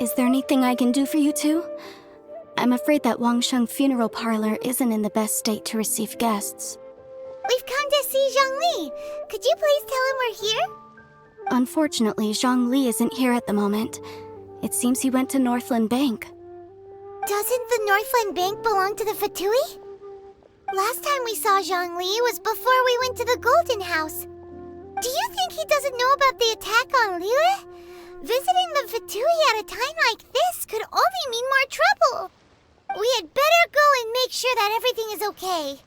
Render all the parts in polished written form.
Is there anything I can do for you two? I'm afraid that Wangsheng funeral parlor isn't in the best state to receive guests. We've come to see Zhongli. Could you please tell him we're here? Unfortunately, Zhongli isn't here at the moment. It seems he went to Northland Bank. Doesn't the Northland Bank belong to the Fatui? Last time we saw Zhongli was before we went to the Golden House. Do you think he doesn't know about the attack on Liyue? Visiting the Fatui at a time like this could only mean more trouble. We had better go and make sure that everything is okay.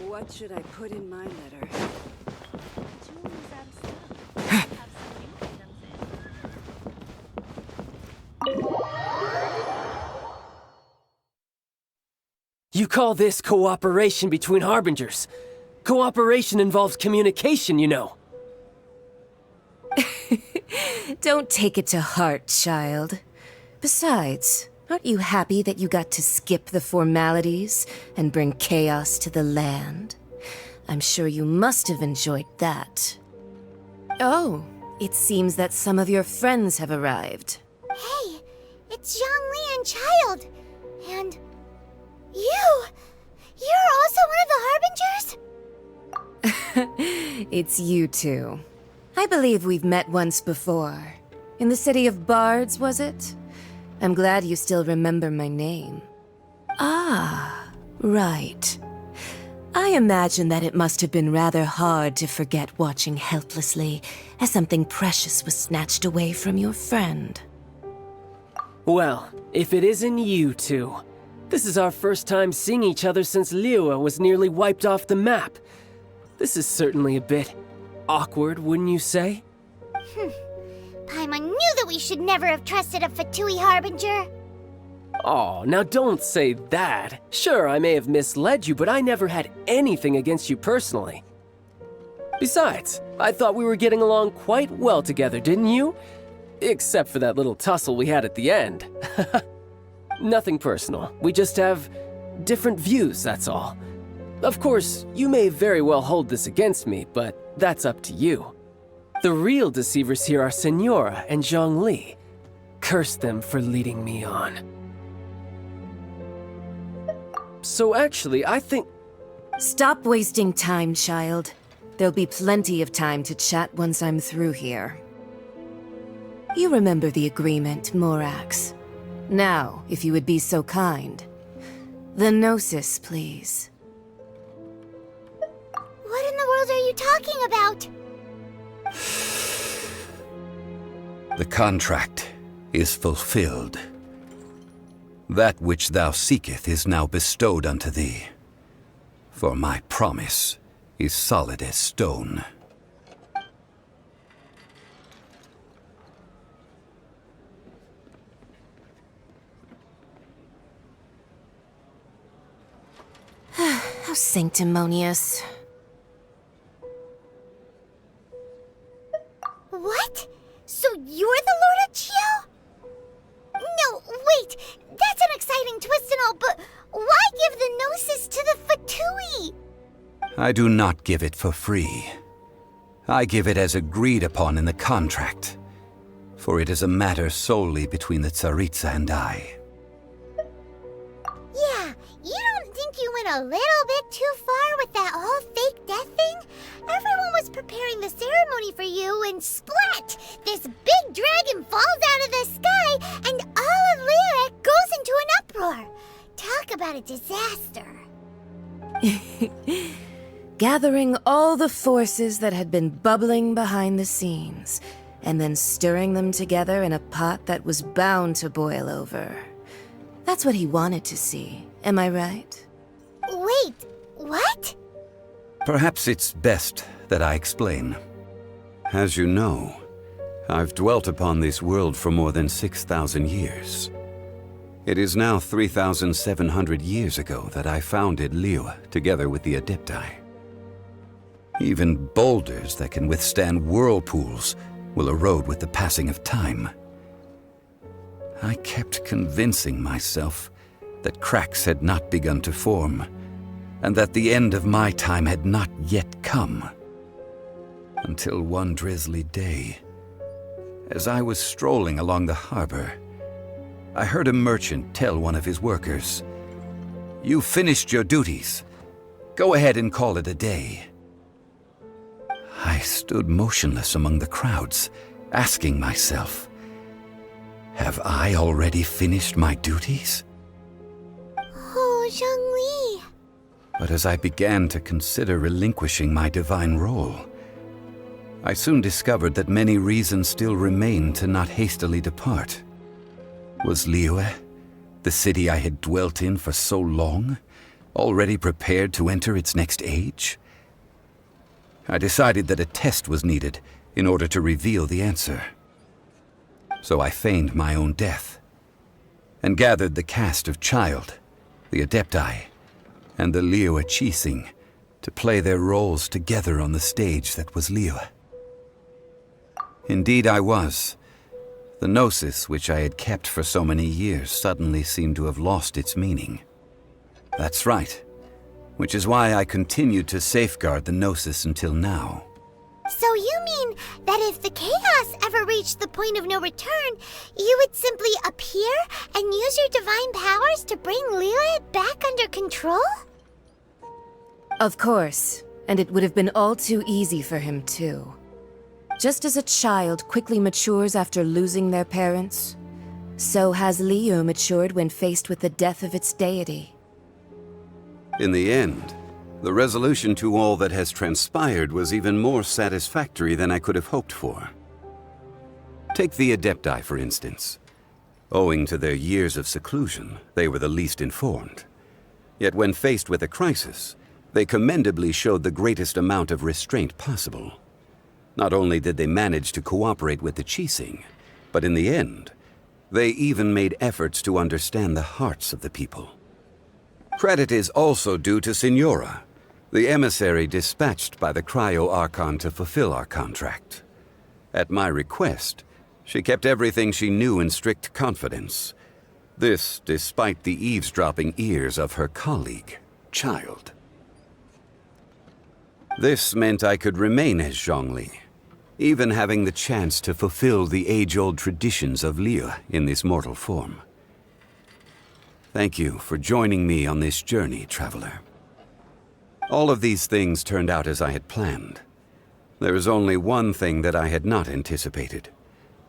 What should I put in my letter? You call this cooperation between Harbingers? Cooperation involves communication, you know. Don't take it to heart, child. Besides, aren't you happy that you got to skip the formalities and bring chaos to the land? I'm sure you must have enjoyed that. Oh, it seems that some of your friends have arrived. Hey, it's Zhongli and Child. And you! You're also one of the Harbingers? It's you two. I believe we've met once before. In the city of Bards, was it? I'm glad you still remember my name. Ah, right. I imagine that it must have been rather hard to forget watching helplessly as something precious was snatched away from your friend. Well, if it isn't you two. This is our first time seeing each other since Liyue was nearly wiped off the map. This is certainly a bit awkward, wouldn't you say? Paimon knew that we should never have trusted a Fatui Harbinger. Oh, now don't say that. Sure, I may have misled you, but I never had anything against you personally. Besides, I thought we were getting along quite well together, didn't you? Except for that little tussle we had at the end. Nothing personal. We just have different views, that's all. Of course, you may very well hold this against me, but that's up to you. The real deceivers here are Senora and Zhongli. Curse them for leading me on. So actually, I think... Stop wasting time, child. There'll be plenty of time to chat once I'm through here. You remember the agreement, Morax. Now, if you would be so kind. The Gnosis, please. What in the world are you talking about? The contract is fulfilled. That which thou seeketh is now bestowed unto thee. For my promise is solid as stone. How sanctimonious. What? So you're the Lord of Chiao? No, wait! That's an exciting twist and all, but why give the Gnosis to the Fatui? I do not give it for free. I give it as agreed upon in the contract, for it is a matter solely between the Tsaritsa and I. Yeah, you don't think you went a little bit too far with that whole fake death thing? Everyone was preparing the ceremony for you, and splat! This big dragon falls out of the sky, and all of Liyue goes into an uproar. Talk about a disaster. Gathering all the forces that had been bubbling behind the scenes, and then stirring them together in a pot that was bound to boil over. That's what he wanted to see, am I right? Wait, what? Perhaps it's best that I explain. As you know, I've dwelt upon this world for more than 6,000 years. It is now 3,700 years ago that I founded Liyue together with the Adepti. Even boulders that can withstand whirlpools will erode with the passing of time. I kept convincing myself that cracks had not begun to form, and that the end of my time had not yet come. Until one drizzly day, as I was strolling along the harbor, I heard a merchant tell one of his workers, "You finished your duties. Go ahead and call it a day." I stood motionless among the crowds, asking myself, have I already finished my duties? Oh, Zhongli. But as I began to consider relinquishing my divine role, I soon discovered that many reasons still remained to not hastily depart. Was Liyue, the city I had dwelt in for so long, already prepared to enter its next age? I decided that a test was needed in order to reveal the answer. So I feigned my own death, and gathered the cast of Child, the Adepti, and the Liyue Qixing to play their roles together on the stage that was Liyue. Indeed I was. The gnosis which I had kept for so many years suddenly seemed to have lost its meaning. That's right, which is why I continued to safeguard the gnosis until now. So you mean that if the chaos ever reached the point of no return, you would simply appear and use your divine powers to bring Liyue back under control? Of course, and it would have been all too easy for him too. Just as a child quickly matures after losing their parents, so has Liyue matured when faced with the death of its deity. In the end, the resolution to all that has transpired was even more satisfactory than I could have hoped for. Take the Adepti, for instance. Owing to their years of seclusion, they were the least informed. Yet when faced with a crisis, they commendably showed the greatest amount of restraint possible. Not only did they manage to cooperate with the Qixing, but in the end, they even made efforts to understand the hearts of the people. Credit is also due to Signora, the emissary dispatched by the Cryo-Archon to fulfill our contract. At my request, she kept everything she knew in strict confidence. This despite the eavesdropping ears of her colleague, Child. This meant I could remain as Zhongli, even having the chance to fulfill the age-old traditions of Liyue in this mortal form. Thank you for joining me on this journey, traveler. All of these things turned out as I had planned. There is only one thing that I had not anticipated,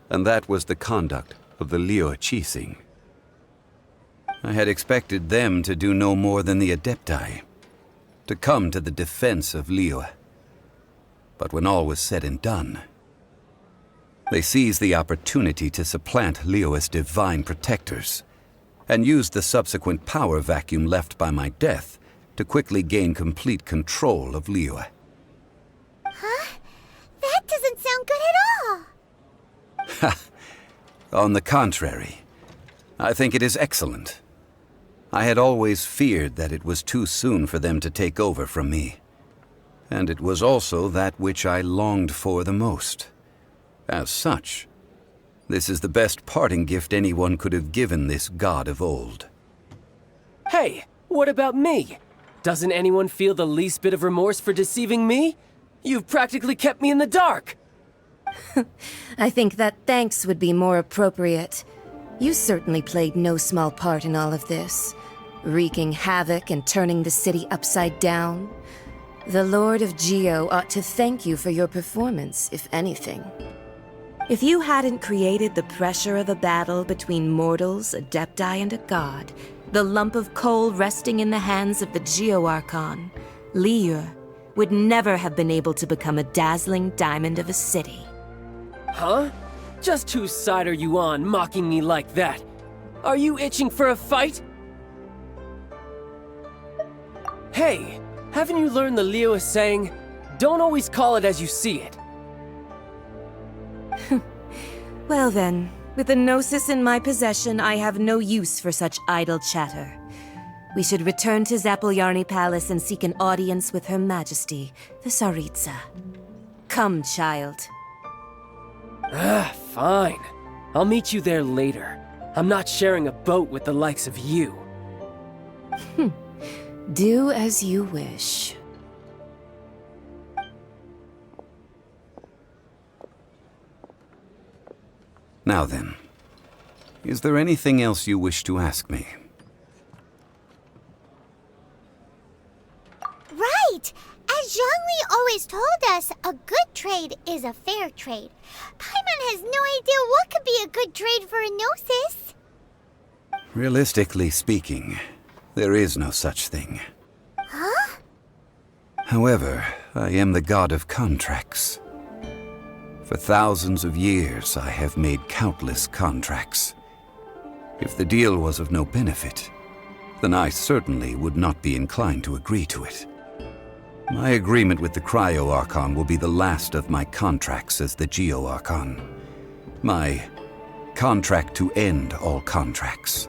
and that was the conduct of the Liyue Qixing. I had expected them to do no more than the Adepti, to come to the defense of Liyue. But when all was said and done, they seized the opportunity to supplant Liyue's divine protectors, and used the subsequent power vacuum left by my death to quickly gain complete control of Liyue. Huh? That doesn't sound good at all. On the contrary, I think it is excellent. I had always feared that it was too soon for them to take over from me. And it was also that which I longed for the most. As such, this is the best parting gift anyone could have given this god of old. Hey, what about me? Doesn't anyone feel the least bit of remorse for deceiving me? You've practically kept me in the dark. I think that thanks would be more appropriate. You certainly played no small part in all of this, wreaking havoc and turning the city upside down. The Lord of Geo ought to thank you for your performance, if anything. If you hadn't created the pressure of a battle between mortals, Adepti, and a god, the lump of coal resting in the hands of the Geo-Archon, Liyue, would never have been able to become a dazzling diamond of a city. Huh? Just whose side are you on, mocking me like that? Are you itching for a fight? Hey, haven't you learned the Liyue saying, don't always call it as you see it? Well then, with the Gnosis in my possession, I have no use for such idle chatter. We should return to Zapoljarny Palace and seek an audience with Her Majesty, the Tsaritsa. Come, child. Fine. I'll meet you there later. I'm not sharing a boat with the likes of you. Do as you wish. Now then, is there anything else you wish to ask me? Right! As Zhongli always told us, a good trade is a fair trade. Paimon has no idea what could be a good trade for Enosis. Realistically speaking, there is no such thing. Huh? However, I am the god of contracts. For thousands of years, I have made countless contracts. If the deal was of no benefit, then I certainly would not be inclined to agree to it. My agreement with the Cryo-Archon will be the last of my contracts as the Geo-Archon. My contract to end all contracts.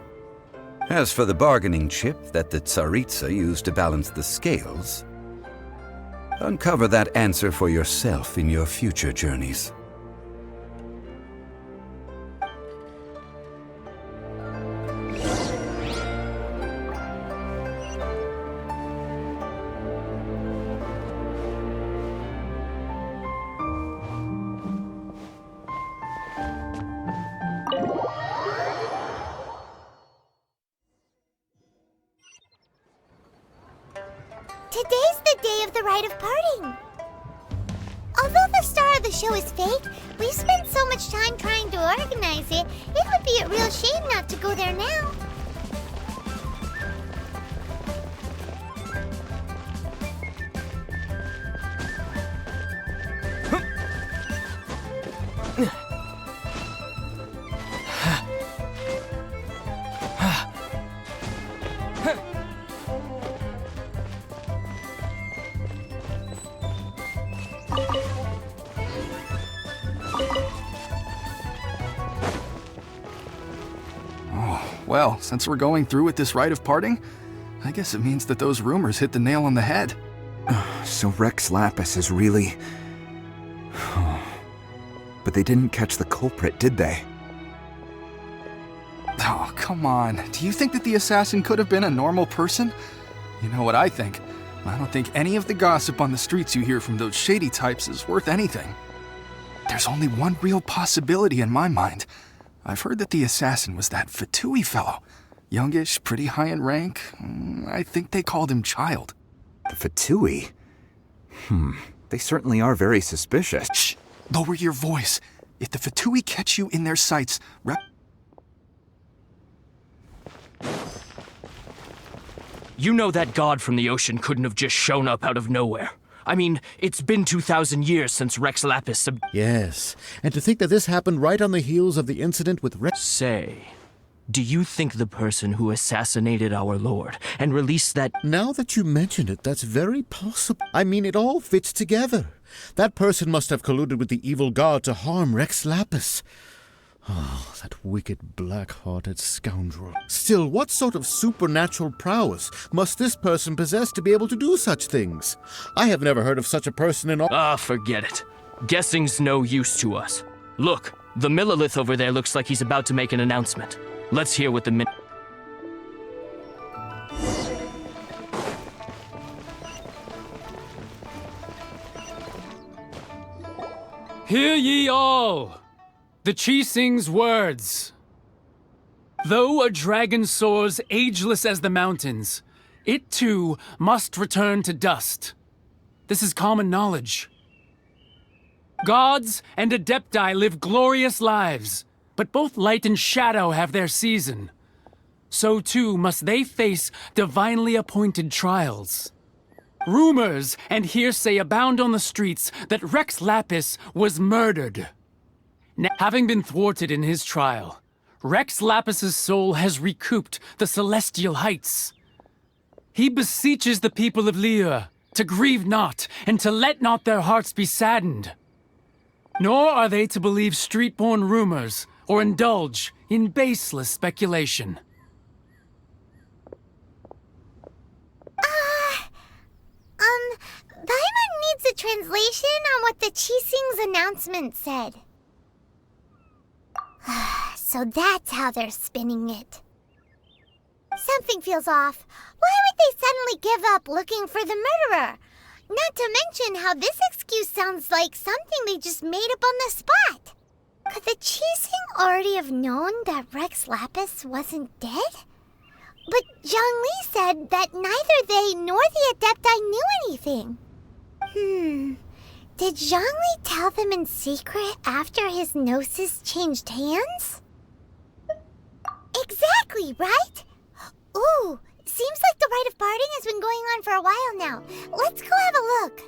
As for the bargaining chip that the Tsaritsa used to balance the scales, uncover that answer for yourself in your future journeys. Today's the day of the rite of parting. Although the star of the show is fake, we've spent so much time trying to organize it, it would be a real shame not to go there now. Well, since we're going through with this rite of parting, I guess it means that those rumors hit the nail on the head. So Rex Lapis is really... But they didn't catch the culprit, did they? Oh, come on. Do you think that the assassin could have been a normal person? You know what I think? I don't think any of the gossip on the streets you hear from those shady types is worth anything. There's only one real possibility in my mind. I've heard that the assassin was that Fatui fellow. Youngish, pretty high in rank. I think they called him Child. The Fatui? They certainly are very suspicious. Shh! Lower your voice. If the Fatui catch you in their sights, You know that god from the ocean couldn't have just shown up out of nowhere. I mean, it's been 2,000 years since Rex Lapis Yes, and to think that this happened right on the heels of the incident with Rex... Say, do you think the person who assassinated our lord and released that... Now that you mention it, that's very possible. I mean, it all fits together. That person must have colluded with the evil god to harm Rex Lapis. Oh, that wicked, black-hearted scoundrel. Still, what sort of supernatural prowess must this person possess to be able to do such things? I have never heard of such a person in all... forget it. Guessing's no use to us. Look, the Millilith over there looks like he's about to make an announcement. Let's hear what the Hear ye all! The Chi sings words. Though a dragon soars ageless as the mountains, it too must return to dust. This is common knowledge. Gods and Adepti live glorious lives, but both light and shadow have their season. So too must they face divinely appointed trials. Rumors and hearsay abound on the streets that Rex Lapis was murdered. Now, having been thwarted in his trial, Rex Lapis's soul has recouped the celestial heights. He beseeches the people of Liyue to grieve not and to let not their hearts be saddened. Nor are they to believe street-born rumors or indulge in baseless speculation. translation on what the Qixing's announcement said. So that's how they're spinning it. Something feels off. Why would they suddenly give up looking for the murderer? Not to mention how this excuse sounds like something they just made up on the spot. Could the Qixing already have known that Rex Lapis wasn't dead? But Zhongli said that neither they nor the Adepti knew anything. Did Zhongli tell them in secret after his gnosis changed hands? Exactly, right? Ooh, seems like the rite of parting has been going on for a while now. Let's go have a look.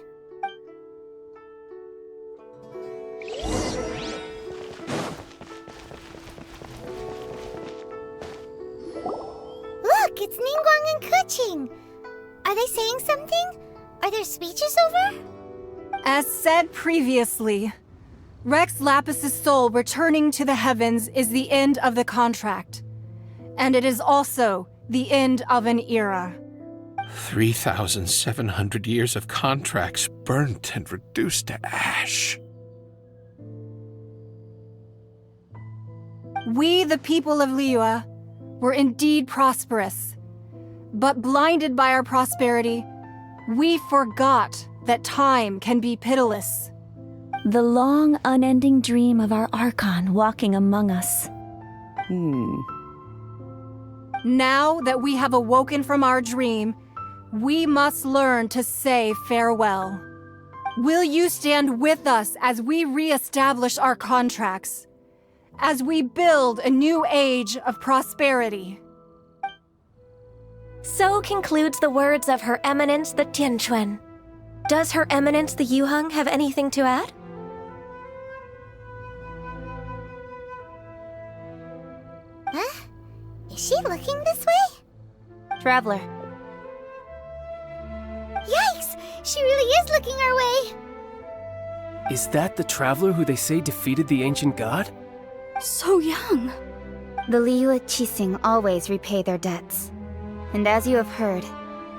Look, it's Ningguang and Keqing. Are they saying something? Are their speeches over? As said previously, Rex Lapis's soul returning to the heavens is the end of the contract. And it is also the end of an era. 3,700 years of contracts burnt and reduced to ash. We, the people of Liyue, were indeed prosperous. But blinded by our prosperity, we forgot that time can be pitiless. The long, unending dream of our Archon walking among us. Now that we have awoken from our dream, we must learn to say farewell. Will you stand with us as we re-establish our contracts? As we build a new age of prosperity? So concludes the words of Her Eminence the Tianquan. Does Her Eminence the Yuheng have anything to add? Huh? Is she looking this way? Traveler. Yikes! She really is looking our way! Is that the traveler who they say defeated the ancient god? So young. The Liyue Qixing always repay their debts. And as you have heard,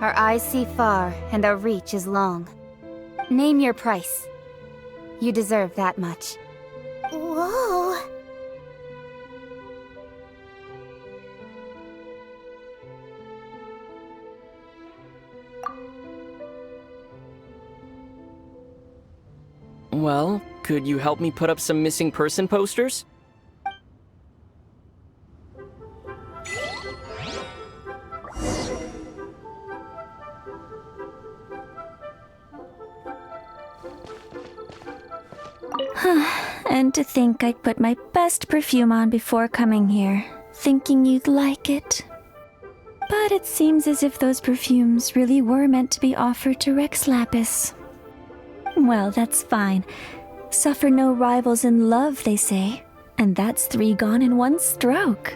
our eyes see far and our reach is long. Name your price. You deserve that much. Whoa! Well, could you help me put up some missing person posters? And to think I'd put my best perfume on before coming here, thinking you'd like it. But it seems as if those perfumes really were meant to be offered to Rex Lapis. Well, that's fine. Suffer no rivals in love, they say. And that's 3 gone in 1 stroke.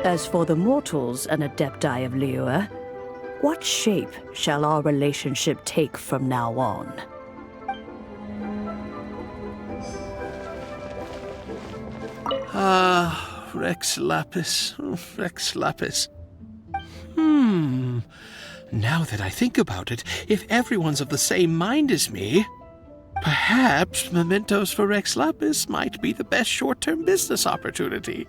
As for the mortals and Adepti of Liyue, what shape shall our relationship take from now on? Rex Lapis, Rex Lapis. Now that I think about it, if everyone's of the same mind as me, perhaps mementos for Rex Lapis might be the best short-term business opportunity.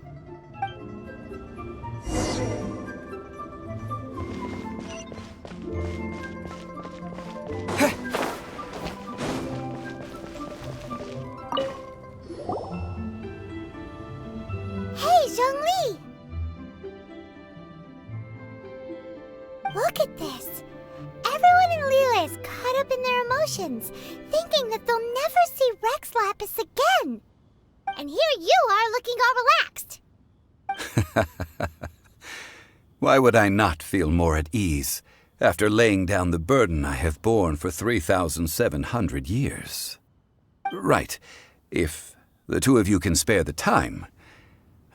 Hey, Zhongli! Look at this. Everyone in Liyue is caught up in their emotions, thinking that they'll never see Rex Lapis again. And here you are looking all relaxed. Why would I not feel more at ease after laying down the burden I have borne for 3,700 years? Right. If the 2 of you can spare the time,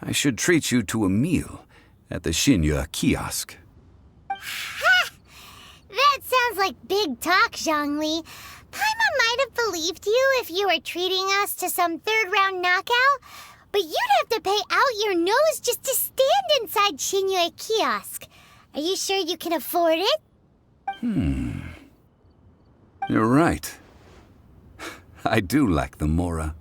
I should treat you to a meal at the Xinyue kiosk. Ha! That sounds like big talk, Zhongli. Paimon might have believed you if you were treating us to some 3rd-round knockout, but you'd have to pay out your nose just to stand inside Xinyue kiosk. Are you sure you can afford it? You're right. I do lack the Mora.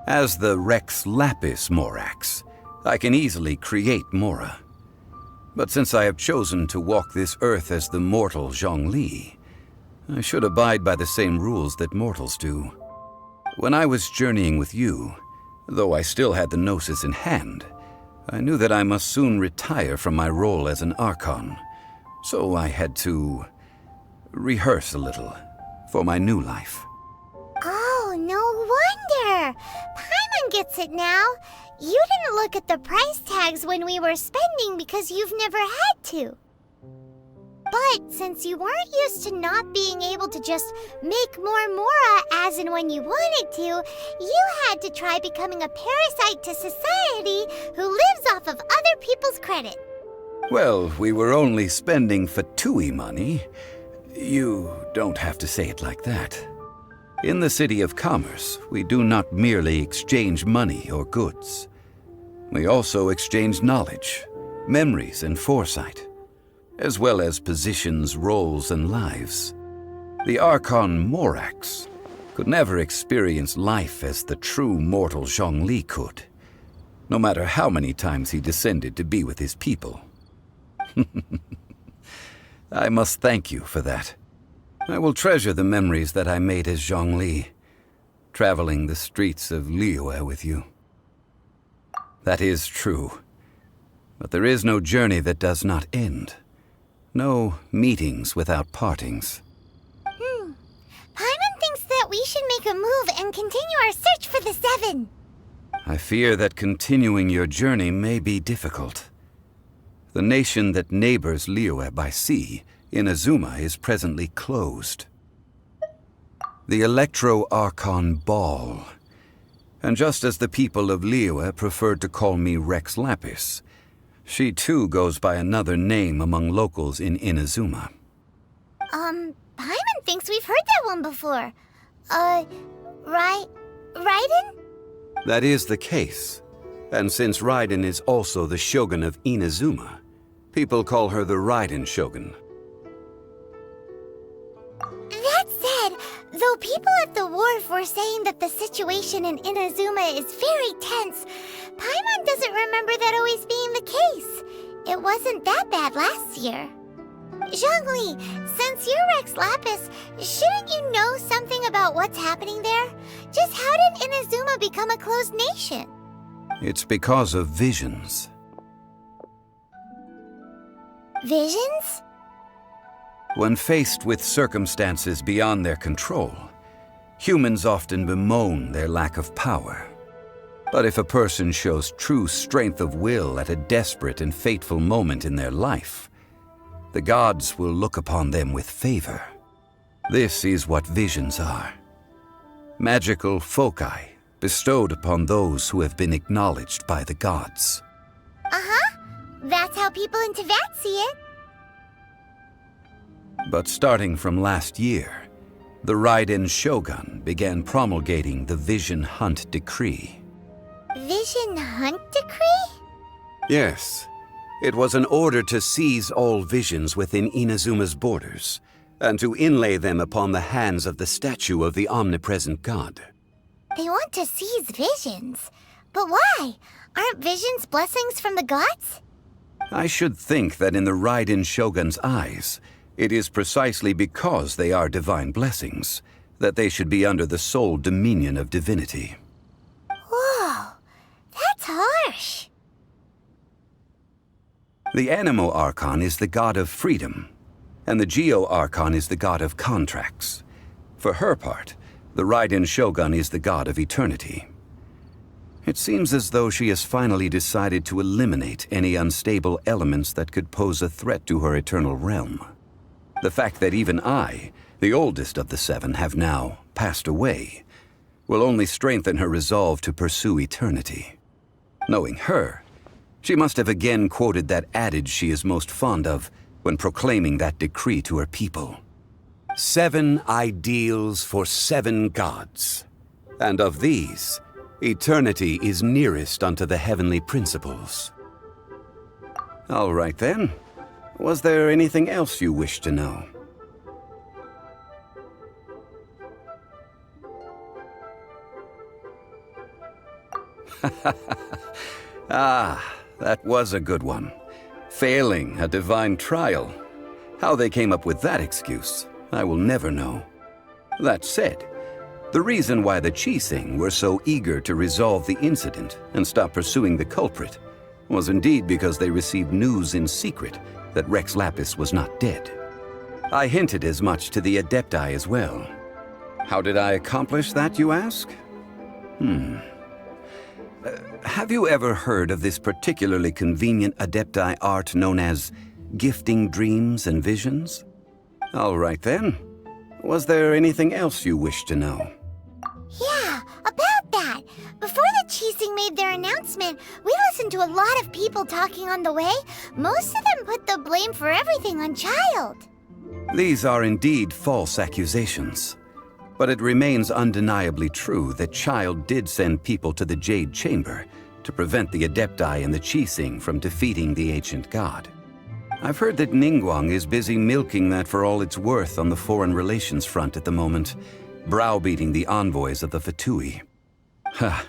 As the Rex Lapis Morax, I can easily create Mora. But since I have chosen to walk this earth as the mortal Zhongli, I should abide by the same rules that mortals do. When I was journeying with you, though I still had the Gnosis in hand, I knew that I must soon retire from my role as an Archon, so I had to rehearse a little for my new life. Oh, no wonder! Paimon gets it now. You didn't look at the price tags when we were spending because you've never had to. But since you weren't used to not being able to just make more Mora as and when you wanted to, you had to try becoming a parasite to society who lives off of other people's credit. Well, we were only spending Fatui money. You don't have to say it like that. In the City of Commerce, we do not merely exchange money or goods. We also exchange knowledge, memories, and foresight, as well as positions, roles, and lives. The Archon Morax could never experience life as the true mortal Zhongli could, no matter how many times he descended to be with his people. I must thank you for that. I will treasure the memories that I made as Zhongli, traveling the streets of Liyue with you. That is true. But there is no journey that does not end. No meetings without partings. Paimon thinks that we should make a move and continue our search for the Seven. I fear that continuing your journey may be difficult. The nation that neighbors Liyue by sea, Inazuma, is presently closed. The Electro-Archon Ball. And just as the people of Liyue preferred to call me Rex Lapis, she too goes by another name among locals in Inazuma. Paimon thinks we've heard that one before. Raiden? That is the case. And since Raiden is also the Shogun of Inazuma, people call her the Raiden Shogun. That said, though people at the wharf were saying that the situation in Inazuma is very tense, Paimon doesn't remember that always being the case. It wasn't that bad last year. Zhongli, since you're Rex Lapis, shouldn't you know something about what's happening there? Just how did Inazuma become a closed nation? It's because of visions. Visions? When faced with circumstances beyond their control, humans often bemoan their lack of power. But if a person shows true strength of will at a desperate and fateful moment in their life, the gods will look upon them with favor. This is what visions are. Magical foci bestowed upon those who have been acknowledged by the gods. That's how people in Teyvat see it. But starting from last year, the Raiden Shogun began promulgating the Vision Hunt Decree. Vision Hunt Decree? Yes. It was an order to seize all visions within Inazuma's borders, and to inlay them upon the hands of the statue of the omnipresent god. They want to seize visions. But why? Aren't visions blessings from the gods? I should think that in the Raiden Shogun's eyes, it is precisely because they are divine blessings that they should be under the sole dominion of divinity. Whoa, that's harsh. The Animo Archon is the god of freedom, and the Geo Archon is the god of contracts. For her part, the Raiden Shogun is the god of eternity. It seems as though she has finally decided to eliminate any unstable elements that could pose a threat to her eternal realm. The fact that even I, the oldest of the seven, have now passed away, will only strengthen her resolve to pursue eternity. Knowing her, she must have again quoted that adage she is most fond of when proclaiming that decree to her people. 7 ideals for 7 gods, and of these, Eternity is nearest unto the heavenly principles. All right then. Was there anything else you wish to know? Ah, that was a good one. Failing a divine trial. How they came up with that excuse, I will never know. That said, the reason why the Qixing were so eager to resolve the incident and stop pursuing the culprit was indeed because they received news in secret that Rex Lapis was not dead. I hinted as much to the Adepti as well. How did I accomplish that, you ask? Have you ever heard of this particularly convenient Adepti art known as gifting dreams and visions? All right then. Was there anything else you wish to know? Yeah, about that. Before the Qixing made their announcement, we listened to a lot of people talking on the way. Most of them put the blame for everything on Child. These are indeed false accusations. But it remains undeniably true that Child did send people to the Jade Chamber to prevent the Adepti and the Qixing from defeating the ancient god. I've heard that Ningguang is busy milking that for all it's worth on the foreign relations front at the moment, browbeating the envoys of the Fatui. Ha!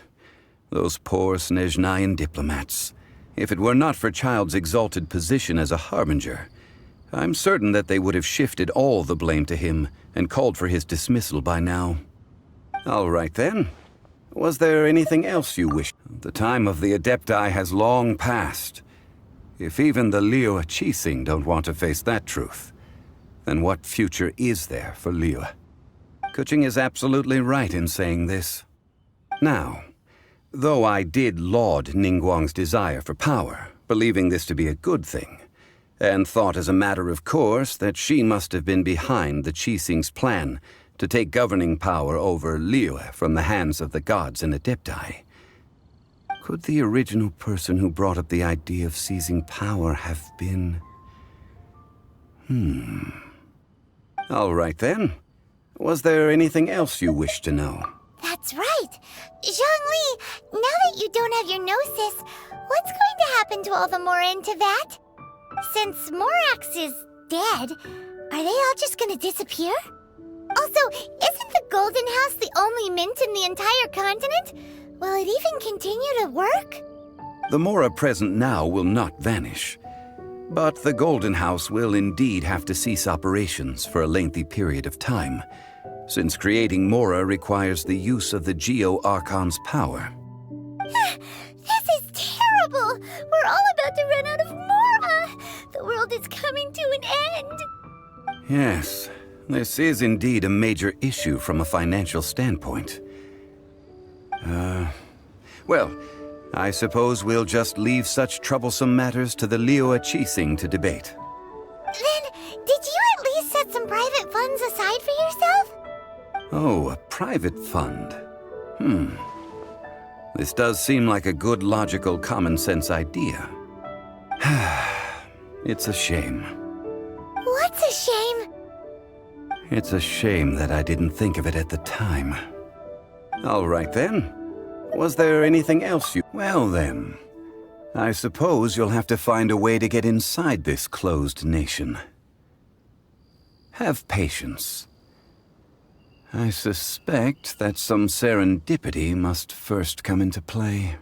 Those poor Snezhnayan diplomats. If it were not for Child's exalted position as a harbinger, I'm certain that they would have shifted all the blame to him and called for his dismissal by now. All right then. Was there anything else you wish? The time of the Adepti has long passed. If even the Liyue Qixing don't want to face that truth, then what future is there for Liyue? Kuching is absolutely right in saying this. Now, though I did laud Ningguang's desire for power, believing this to be a good thing, and thought as a matter of course that she must have been behind the Qixing's plan to take governing power over Liyue from the hands of the gods and Adepti. Could the original person who brought up the idea of seizing power have been... All right then. Was there anything else you wish to know? That's right. Zhongli, now that you don't have your gnosis, what's going to happen to all the Mora in Teyvat? Since Morax is dead, are they all just gonna disappear? Also, isn't the Golden House the only mint in the entire continent? Will it even continue to work? The Mora present now will not vanish. But the Golden House will indeed have to cease operations for a lengthy period of time, since creating Mora requires the use of the Geo-Archon's power. This is terrible! We're all about to run out of Mora! The world is coming to an end! Yes, this is indeed a major issue from a financial standpoint. Well, I suppose we'll just leave such troublesome matters to the Liyue Qixing to debate. Then, did you at least set some private funds aside for yourself? Oh, a private fund. This does seem like a good, logical, common-sense idea. It's a shame. What's a shame? It's a shame that I didn't think of it at the time. All right then. Was there anything else you... Well then, I suppose you'll have to find a way to get inside this closed nation. Have patience. I suspect that some serendipity must first come into play.